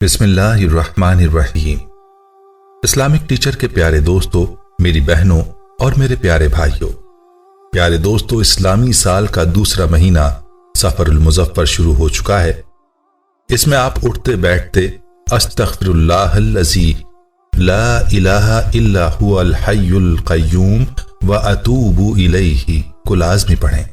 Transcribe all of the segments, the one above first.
بسم اللہ الرحمن الرحیم۔ اسلامک ٹیچر کے پیارے دوستو، میری بہنوں اور میرے پیارے بھائیوں، پیارے دوستو، اسلامی سال کا دوسرا مہینہ سفر المظفر شروع ہو چکا ہے۔ اس میں آپ اٹھتے بیٹھتے استغفر اللہ الذی لا الہ الا هو الحی القیوم واتوب الیہ کو لازمی پڑھیں۔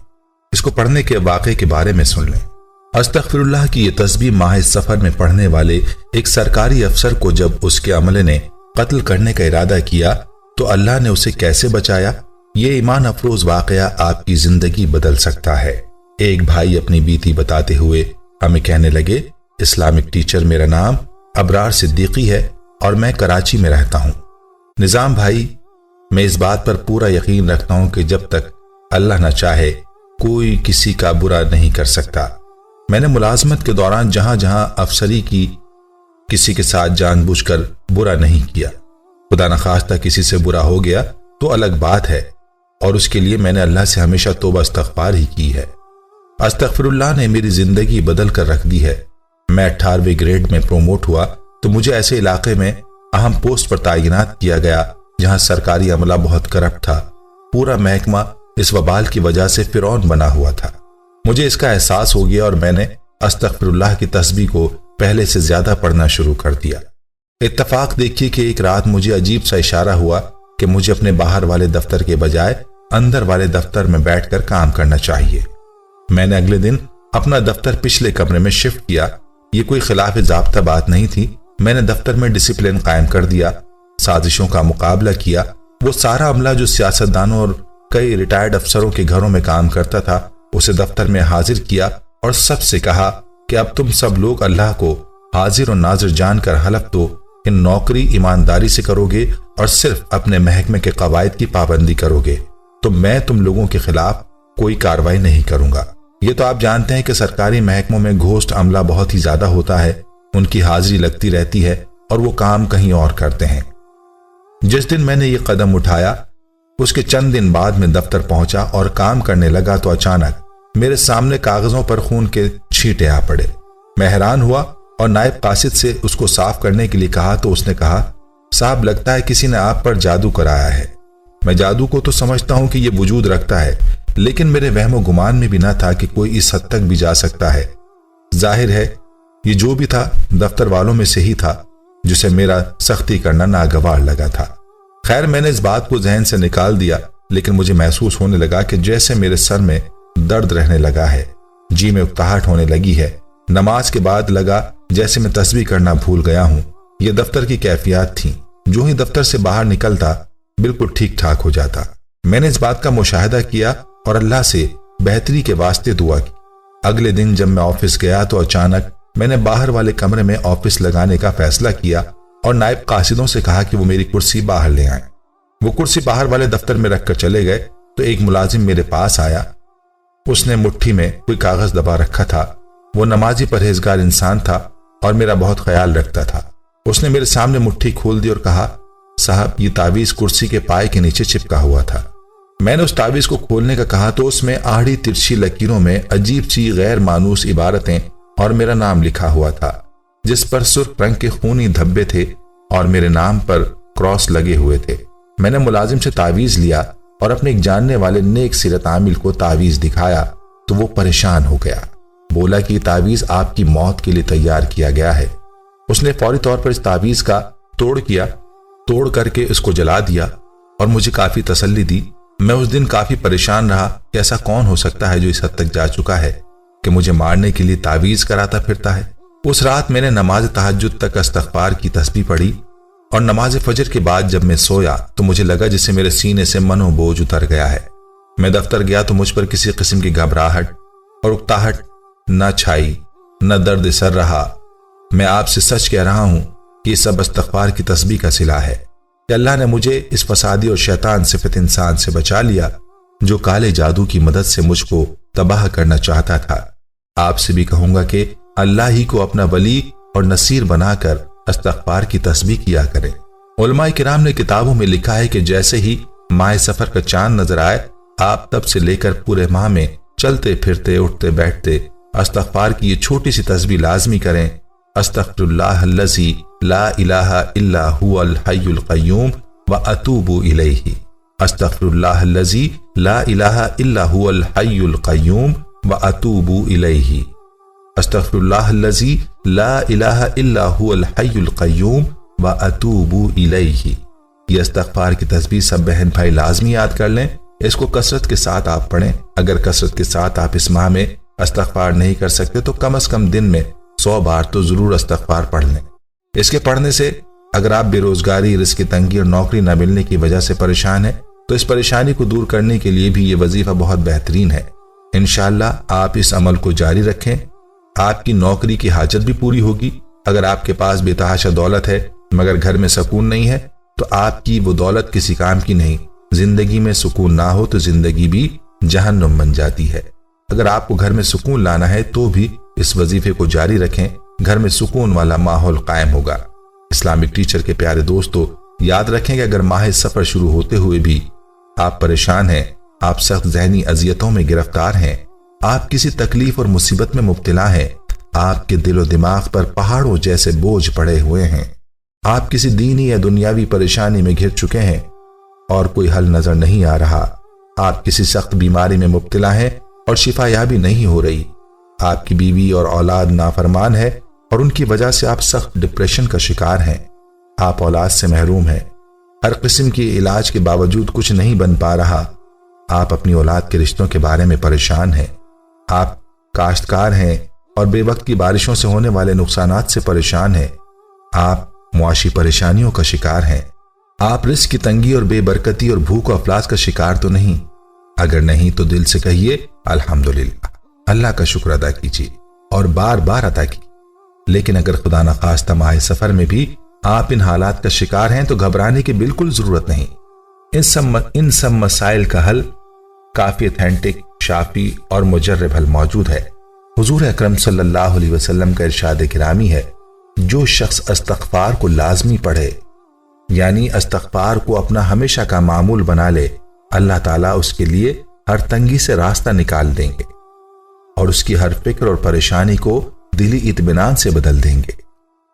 اس کو پڑھنے کے واقعے کے بارے میں سن لیں۔ استغفر اللہ کی یہ تسبیح ماہ سفر میں پڑھنے والے ایک سرکاری افسر کو جب اس کے عملے نے قتل کرنے کا ارادہ کیا تو اللہ نے اسے کیسے بچایا، یہ ایمان افروز واقعہ آپ کی زندگی بدل سکتا ہے۔ ایک بھائی اپنی بیتی بتاتے ہوئے ہمیں کہنے لگے، اسلامک ٹیچر، میرا نام ابرار صدیقی ہے اور میں کراچی میں رہتا ہوں۔ نظام بھائی، میں اس بات پر پورا یقین رکھتا ہوں کہ جب تک اللہ نہ چاہے کوئی کسی کا برا نہیں کر سکتا۔ میں نے ملازمت کے دوران جہاں جہاں افسری کی کسی کے ساتھ جان بوجھ کر برا نہیں کیا۔ خدا نخواستہ کسی سے برا ہو گیا تو الگ بات ہے، اور اس کے لیے میں نے اللہ سے ہمیشہ توبہ استغفار ہی کی ہے۔ استغفر اللہ نے میری زندگی بدل کر رکھ دی ہے۔ میں 18ویں گریڈ میں پروموٹ ہوا تو مجھے ایسے علاقے میں اہم پوسٹ پر تعینات کیا گیا جہاں سرکاری عملہ بہت کرپٹ تھا۔ پورا محکمہ اس وبال کی وجہ سے فرعون بنا ہوا تھا۔ مجھے اس کا احساس ہو گیا اور میں نے استغفر اللہ کی تسبیح کو پہلے سے زیادہ پڑھنا شروع کر دیا۔ اتفاق دیکھیے کہ ایک رات مجھے عجیب سا اشارہ ہوا کہ مجھے اپنے باہر والے دفتر کے بجائے اندر والے دفتر میں بیٹھ کر کام کرنا چاہیے۔ میں نے اگلے دن اپنا دفتر پچھلے کمرے میں شفٹ کیا۔ یہ کوئی خلاف ضابطہ بات نہیں تھی۔ میں نے دفتر میں ڈسپلن قائم کر دیا، سازشوں کا مقابلہ کیا۔ وہ سارا عملہ جو سیاستدانوں اور کئی ریٹائرڈ افسروں کے گھروں میں کام کرتا تھا اسے دفتر میں حاضر کیا اور سب سے کہا کہ اب تم سب لوگ اللہ کو حاضر و ناظر جان کر حلف دو کہ نوکری ایمانداری سے کرو گے اور صرف اپنے محکمے کے قواعد کی پابندی کرو گے، تو میں تم لوگوں کے خلاف کوئی کارروائی نہیں کروں گا۔ یہ تو آپ جانتے ہیں کہ سرکاری محکموں میں گھوسٹ عملہ بہت ہی زیادہ ہوتا ہے، ان کی حاضری لگتی رہتی ہے اور وہ کام کہیں اور کرتے ہیں۔ جس دن میں نے یہ قدم اٹھایا اس کے چند دن بعد میں دفتر پہنچا اور کام کرنے لگا تو اچانک میرے سامنے کاغذوں پر خون کے چھینٹے آ پڑے۔ میں حیران ہوا اور نائب قاصد سے اس کو صاف کرنے کے لیے کہا تو اس نے کہا، صاحب لگتا ہے کسی نے آپ پر جادو کرایا ہے۔ میں جادو کو تو سمجھتا ہوں کہ یہ وجود رکھتا ہے، لیکن میرے وہم و گمان میں بھی نہ تھا کہ کوئی اس حد تک بھی جا سکتا ہے۔ ظاہر ہے یہ جو بھی تھا دفتر والوں میں سے ہی تھا جسے میرا سختی کرنا ناگوار لگا تھا۔ خیر، میں نے اس بات کو ذہن سے نکال دیا، لیکن مجھے محسوس ہونے لگا کہ جیسے میرے سر میں درد رہنے لگا ہے، جی میں اکتاہٹ ہونے لگی ہے۔ نماز کے بعد لگا جیسے میں تسبیح کرنا بھول گیا ہوں۔ یہ دفتر کی کیفیات تھیں۔ جو ہی دفتر سے باہر نکلتا بالکل ٹھیک ٹھاک ہو جاتا۔ میں نے اس بات کا مشاہدہ کیا اور اللہ سے بہتری کے واسطے دعا کی۔ اگلے دن جب میں آفس گیا تو اچانک میں نے باہر والے کمرے میں آفس لگانے کا فیصلہ کیا اور نائب قاصدوں سے کہا کہ وہ میری کرسی باہر لے آئیں۔ وہ کرسی باہر والے دفتر میں رکھ کر چلے گئے تو ایک ملازم میرے پاس آیا۔ اس نے مٹھی میں کوئی کاغذ دبا رکھا تھا۔ وہ نمازی پرہیزگار انسان تھا اور میرا بہت خیال رکھتا تھا۔ اس نے میرے سامنے مٹھی کھول دی اور کہا، صاحب یہ تعویذ کرسی کے پائے کے نیچے چپکا ہوا تھا۔ میں نے اس تعویذ کو کھولنے کا کہا تو اس میں آڑھی ترچھی لکیروں میں عجیب سی غیر مانوس عبارتیں اور میرا نام لکھا ہوا تھا، جس پر سرخ رنگ کے خونی دھبے تھے اور میرے نام پر کراس لگے ہوئے تھے۔ میں نے ملازم سے تعویذ لیا اور اپنے ایک جاننے والے نیک سیرت عامل کو تعویذ دکھایا تو وہ پریشان ہو گیا۔ بولا کہ یہ تعویذ آپ کی موت کے لیے تیار کیا گیا ہے۔ اس نے فوری طور پر اس تعویذ کا توڑ کر کے اس کو جلا دیا اور مجھے کافی تسلی دی۔ میں اس دن کافی پریشان رہا کہ ایسا کون ہو سکتا ہے جو اس حد تک جا چکا ہے کہ مجھے مارنے کے لیے تعویذ کراتا پھرتا ہے۔ اس رات میں نے نماز تہجد تک استغفار کی تسبیح پڑھی اور نماز فجر کے بعد جب میں سویا تو مجھے لگا جسے میرے سینے سے من و بوجھ اتر گیا ہے۔ میں دفتر گیا تو مجھ پر کسی قسم کی گھبراہٹ اور اکتاہٹ نہ چھائی نہ درد سر رہا۔ میں آپ سے سچ کہہ رہا ہوں کہ یہ سب استغفار کی تسبیح کا صلہ ہے کہ اللہ نے مجھے اس فسادی اور شیطان صفت انسان سے بچا لیا جو کالے جادو کی مدد سے مجھ کو تباہ کرنا چاہتا تھا۔ آپ سے بھی کہوں گا کہ اللہ ہی کو اپنا ولی اور نصیر بنا کر استغفار کی تسبیح کیا کریں۔ علماء کرام نے کتابوں میں لکھا ہے کہ جیسے ہی ماہ سفر کا چاند نظر آئے آپ تب سے لے کر پورے ماہ میں چلتے پھرتے اٹھتے بیٹھتے استغفار کی یہ چھوٹی سی تسبیح لازمی کریں۔ अस्तगफिरुल्लाह अल्लज़ी ला इलाहा इल्ला हुवल हय्युल क़य्यूम व अतूबु इलैहि। अस्तगफिरुल्लाह अल्लज़ी ला इलाहा इल्ला हुवल हय्युल क़य्यूम व अतूबु इलैहि। अस्तगफिरुल्लाह अल्लज़ी ला इलाहा इल्ला हुवल हय्युल क़य्यूम व अतूबु इलैहि। ये इस्तग़फ़ार की तस्बीह सब बहन भाई लाजमी याद कर लें। इसको कसरत के साथ आप पढ़ें। अगर कसरत के साथ आप इस माह में इस्तग़फ़ार नहीं कर सकते तो कम से कम दिन में 100 बार तो जरूर इस्तग़फ़ार पढ़ लें। इसके पढ़ने से अगर आप बेरोजगारी, रिज़्क़ की तंगी और नौकरी न मिलने की वजह से परेशान हैं तो इस परेशानी को दूर करने के लिए भी ये वजीफा बहुत बेहतरीन है। इंशाअल्लाह आप इस अमल को जारी रखें, आपकी नौकरी की हाजत भी पूरी होगी। अगर आपके पास बेतहाशा दौलत है मगर घर में सुकून नहीं है तो आपकी वो दौलत किसी काम की नहीं। जिंदगी में सुकून ना हो तो जिंदगी भी जहन्नुम बन जाती है। अगर आपको घर में सुकून लाना है तो भी इस वजीफे को जारी रखें, घर में सुकून वाला माहौल कायम होगा। इस्लामिक टीचर के प्यारे दोस्तों, याद रखें कि अगर माह सफर शुरू होते हुए भी आप परेशान हैं, आप सख्त ज़हनी अजियतों में गिरफ्तार हैं, आप किसी तकलीफ और मुसीबत में मुब्तला हैं, आपके दिलो दिमाग पर पहाड़ों जैसे बोझ पड़े हुए हैं, आप किसी दीनी या दुनियावी परेशानी में घिर चुके हैं और कोई हल नजर नहीं आ रहा, आप किसी सख्त बीमारी में मुब्तला हैं और शिफायाबी नहीं हो रही, आपकी बीवी और औलाद नाफरमान है और उनकी वजह से आप सख्त डिप्रेशन का शिकार हैं, आप औलाद से महरूम हैं, हर किस्म के इलाज के बावजूद कुछ नहीं बन पा रहा, आप अपनी औलाद के रिश्तों के बारे में परेशान हैं, आप काश्तकार हैं और बेवक्त की बारिशों से होने वाले नुकसानात से परेशान हैं, आप मुआशी परेशानियों का शिकार हैं, आप रिस्क की तंगी और बेबरकती और भूख और अफलास का शिकार तो नहीं? अगर नहीं तो दिल से कहिए अल्हम्दुलिल्लाह, अल्लाह का शुक्र अदा कीजिए और बार बार अदा कीजिए। लेकिन अगर खुदा न खास्ता माह सफर में भी आप इन हालात का शिकार हैं तो घबराने की बिल्कुल जरूरत नहीं। इन सब मसाइल का हल काफी ऑथेंटिक, शाफी और मुजर्रब हल मौजूद है। हुजूर अकरम सल्लल्लाहु अलैहि वसल्लम का इरशाद गिरामी है, जो शख्स इस्तग़फ़ार को लाजमी पढ़े, यानी इस्तग़फ़ार को अपना हमेशा का मामूल बना ले, अल्लाह ताला उसके लिए हर तंगी से रास्ता निकाल देंगे और उसकी हर फिक्र और परेशानी को दिली इत्मीनान से बदल देंगे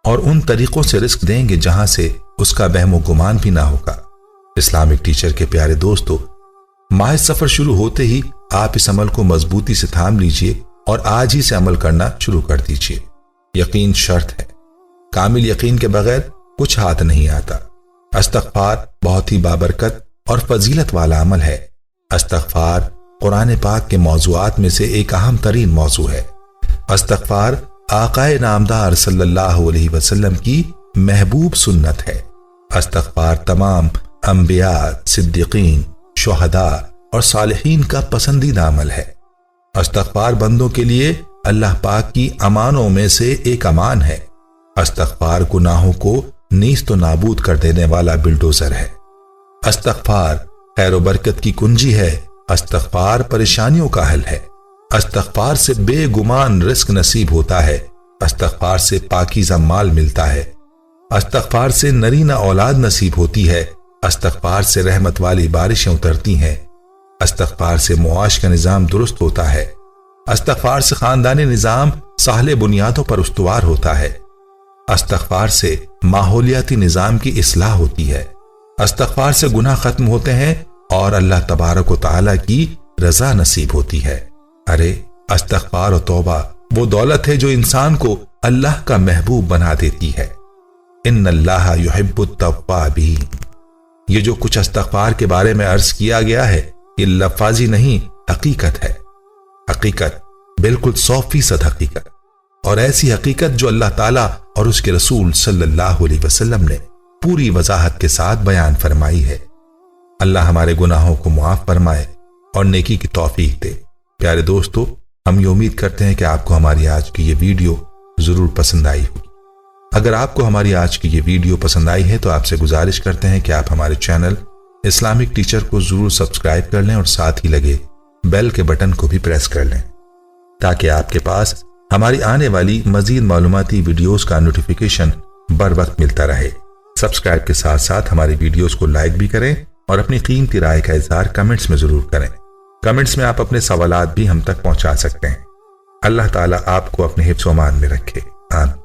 और उन तरीकों से रिस्क देंगे जहां से उसका वहमो गुमान भी ना होगा। इस्लामिक टीचर के प्यारे दोस्तों, माह सफर शुरू होते ही आप इस अमल को मजबूती से थाम लीजिए और आज ही से अमल करना शुरू कर दीजिए। यकीन शर्त है, कामिल यकीन के बगैर कुछ हाथ नहीं आता। इस्तग़फ़ार बहुत ही बाबरकत और फजीलत वाला अमल है। इस्तग़फ़ार कुरान पाक के मौज़ूआत में से एक अहम तरीन मौज़ू है। इस्तग़फ़ार आक़ाए नामदार सल्लल्लाहु अलैहि वसल्लम की महबूब सुन्नत है। इस्तग़फ़ार तमाम अंबिया, सिद्दीकीन, शुहदा और सालिहीन का पसंदीदा अमल है। इस्तग़फ़ार बंदों के लिए अल्लाह पाक की अमानों में से एक अमान है। इस्तग़फ़ार गुनाहों को नीस्त व नाबूद कर देने वाला बिल्डोजर है। इस्तग़फ़ार खैर व बरकत की कुंजी है। इस्तग़फ़ार परेशानियों का हल है। इस्तग़फ़ार से बेगुमान रिस्क नसीब होता है। इस्तग़फ़ार से पाकीज़ा माल मिलता है। इस्तग़फ़ार से नरीना औलाद नसीब होती है। इस्तग़फ़ार से रहमत वाली बारिशें उतरती हैं। इस्तग़फ़ार से मुआश का निज़ाम दुरुस्त होता है। इस्तग़फ़ार से खानदानी निज़ाम साहले बुनियादों पर उस्तवार होता है। इस्तग़फ़ार से माहौलियाती निज़ाम की इस्लाह होती है। इस्तग़फ़ार से गुनाह खत्म होते हैं और अल्लाह तबारक व तआला की रजा नसीब होती है। अरे इस्तग़फ़ार और तौबा वो दौलत है जो इंसान को अल्लाह का महबूब बना देती है। इन्नल्लाह युहिब्बुत तव्वाबीन। ये जो कुछ इस्तग़फ़ार के बारे में अर्ज किया गया है, ये लफ्ज़ी नहीं, हकीकत है। हकीकत बिल्कुल 100% हकीकत, और ऐसी हकीकत जो अल्लाह ताला और उसके रसूल सल्लल्लाहु अलैहि वसल्लम ने पूरी वजाहत के साथ बयान फरमाई है। अल्लाह हमारे गुनाहों को मुआफ फरमाए और नेकी की तौफीक दे। प्यारे दोस्तों, हम ये उम्मीद करते हैं कि आपको हमारी आज की ये वीडियो जरूर पसंद आई होगी। अगर आपको हमारी आज की ये वीडियो पसंद आई है तो आपसे गुजारिश करते हैं कि आप हमारे चैनल इस्लामिक टीचर को जरूर सब्सक्राइब कर लें और साथ ही लगे बेल के बटन को भी प्रेस कर लें ताकि आपके पास हमारी आने वाली मजीद मालूमाती वीडियोस का नोटिफिकेशन बर वक्त मिलता रहे। सब्सक्राइब के साथ साथ हमारी वीडियोस को लाइक भी करें और अपनी कीमती राय का इज़हार कमेंट्स में जरूर करें। कमेंट्स में आप अपने सवालात भी हम तक पहुंचा सकते हैं। अल्लाह ताला आपको अपने हिफ्ज़-ओ-अमान में रखे। आमीन।